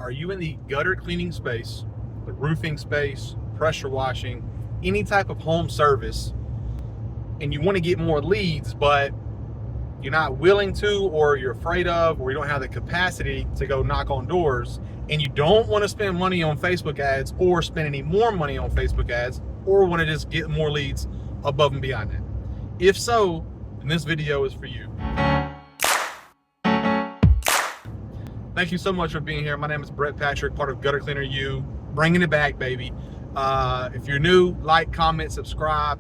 Are you in the gutter cleaning space, the roofing space, pressure washing, any type of home service, and you want to get more leads, but you're not willing to, or you're afraid of, or you don't have the capacity to go knock on doors, and you don't want to spend money on Facebook ads or spend any more money on Facebook ads, or want to just get more leads above and beyond that? If so, then this video is for you. Thank you so much for being here. My name is Brett Patrick, part of Gutter Cleaner U, bringing it back, baby. If you're new, like, comment, subscribe.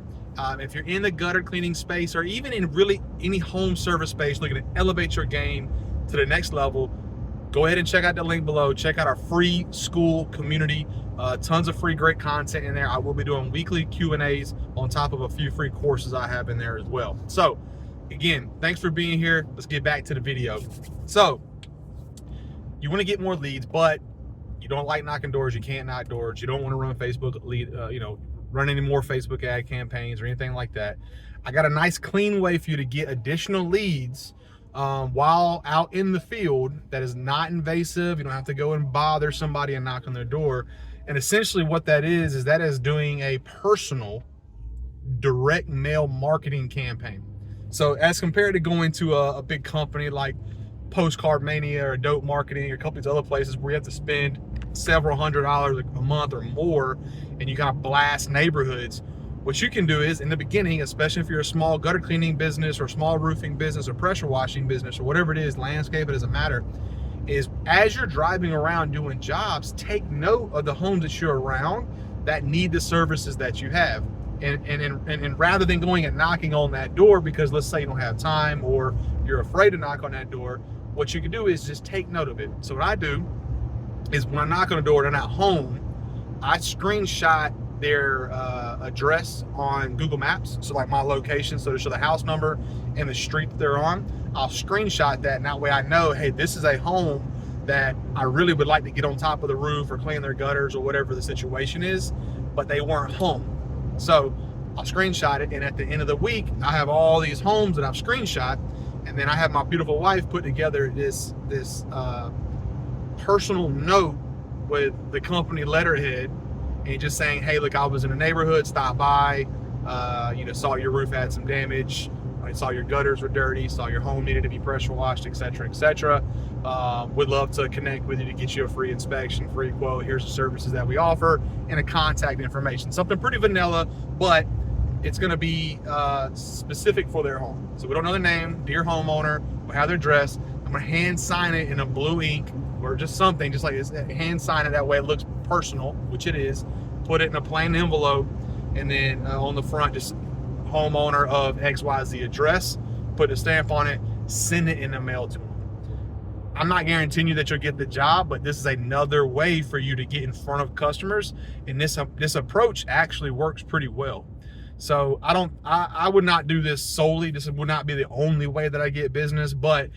If you're in the gutter cleaning space, or even in really any home service space looking to elevate your game to the next level, go ahead and check out the link below. Check out our free school community. Tons of free great content in there. I will be doing weekly Q&As on top of a few free courses I have in there as well. So again, thanks for being here. Let's get back to the video. So you want to get more leads, but you don't like knocking doors. You can't knock doors. You don't want to run Facebook lead, run any more Facebook ad campaigns or anything like that. I got a nice clean way for you to get additional leads while out in the field that is not invasive. You don't have to go and bother somebody and knock on their door. And essentially what that is doing a personal direct mail marketing campaign. So as compared to going to a big company like Postcard Mania or Dope Marketing or a couple of these other places where you have to spend several $100s a month or more and you kind of blast neighborhoods, what you can do is in the beginning, especially if you're a small gutter cleaning business or small roofing business or pressure washing business or whatever it is, landscape, it doesn't matter, is as you're driving around doing jobs, take note of the homes that you're around that need the services that you have. And rather than going and knocking on that door because let's say you don't have time or you're afraid to knock on that door, what you can do is just take note of it. So what I do is when I knock on the door, they're not home, I screenshot their address on Google Maps. So like my location, so to show the house number and the street that they're on, I'll screenshot that, and that way I know, hey, this is a home that I really would like to get on top of the roof or clean their gutters or whatever the situation is, but they weren't home. So I'll screenshot it, and at the end of the week, I have all these homes that I've screenshot, and then I have my beautiful wife put together this personal note with the company letterhead and just saying, hey, look, I was in the neighborhood, stopped by, saw your roof had some damage, I saw your gutters were dirty, saw your home needed to be pressure washed, etc., etc. Would love to connect with you to get you a free inspection, free quote. Here's the services that we offer and a contact information. Something pretty vanilla, but it's going to be specific for their home. So we don't know their name, dear homeowner, we'll have their address. I'm going to hand sign it in a blue ink or just something, just like this, hand sign it that way it looks personal, which it is. Put it in a plain envelope, and then on the front, just homeowner of XYZ address, put a stamp on it, send it in the mail to them. I'm not guaranteeing you that you'll get the job, but this is another way for you to get in front of customers, and this approach actually works pretty well. So I would not do this solely. This would not be the only way that I get business, but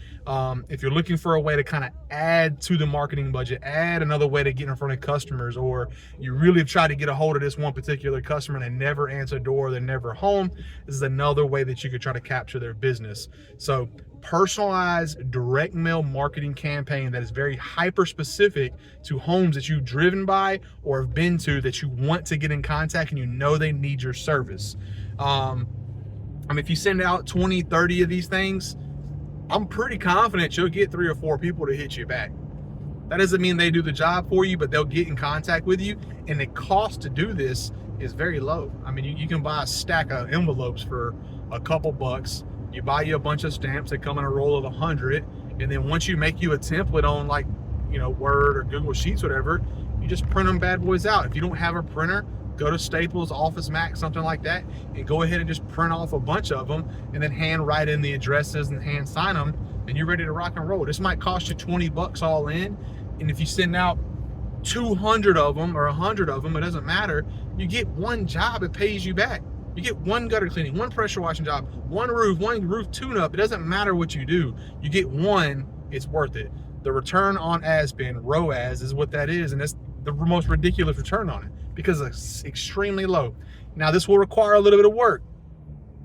if you're looking for a way to kind of add to the marketing budget, add another way to get in front of customers, or you really have tried to get a hold of this one particular customer and they never answer a door, they're never home, this is another way that you could try to capture their business. So personalized direct mail marketing campaign that is very hyper specific to homes that you've driven by or have been to that you want to get in contact and you know they need your service. If you send out 20, 30 of these things, I'm pretty confident you'll get 3 or 4 people to hit you back. That doesn't mean they do the job for you, but they'll get in contact with you, and the cost to do this is very low. You can buy a stack of envelopes for a couple bucks. You buy you a bunch of stamps that come in a roll of 100, and then once you make you a template on Word or Google Sheets, whatever, you just print them bad boys out. If you don't have a printer, go to Staples, Office Max, something like that, and go ahead and just print off a bunch of them and then hand write in the addresses and hand sign them, and you're ready to rock and roll. This might cost you 20 bucks all in, and if you send out 200 of them or 100 of them, it doesn't matter. You get one job, it pays you back. You get one gutter cleaning, one pressure washing job, one roof tune-up. It doesn't matter what you do. You get one, it's worth it. The return on ad spend, ROAS, is what that is, and it's the most ridiculous return on it because it's extremely low. Now, this will require a little bit of work.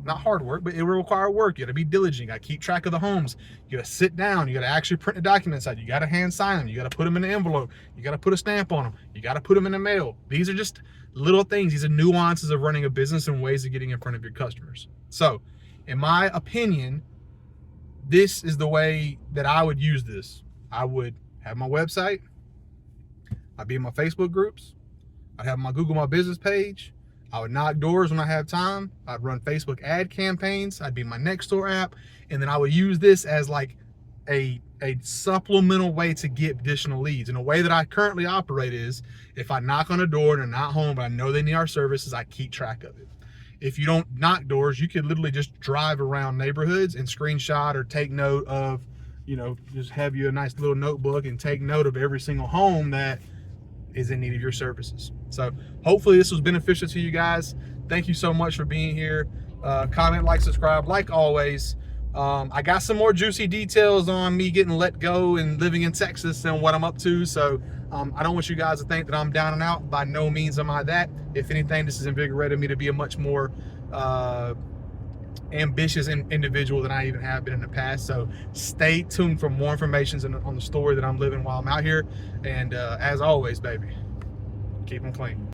not hard work, but it will require work. You got to be diligent. You got to keep track of the homes. You got to sit down. You got to actually print the documents out. You got to hand sign them. You got to put them in an envelope. You got to put a stamp on them. You got to put them in the mail. These are just little things. These are nuances of running a business and ways of getting in front of your customers. So, in my opinion, this is the way that I would use this. I would have my website. I'd be in my Facebook groups. I'd have my Google My Business page. I would knock doors when I have time. I'd run Facebook ad campaigns. I'd be my Nextdoor app. And then I would use this as like a supplemental way to get additional leads. And the way that I currently operate is if I knock on a door and they're not home, but I know they need our services, I keep track of it. If you don't knock doors, you could literally just drive around neighborhoods and screenshot or take note of, you know, just have you a nice little notebook and take note of every single home that is in need of your services. So hopefully this was beneficial to you guys. Thank you so much for being here. Comment, like, subscribe, like always. I got some more juicy details on me getting let go and living in Texas and what I'm up to. So I don't want you guys to think that I'm down and out. By no means am I that. If anything, this has invigorated me to be a much more ambitious individual than I even have been in the past. So stay tuned for more information on the story that I'm living while I'm out here. And as always, baby, keep them clean.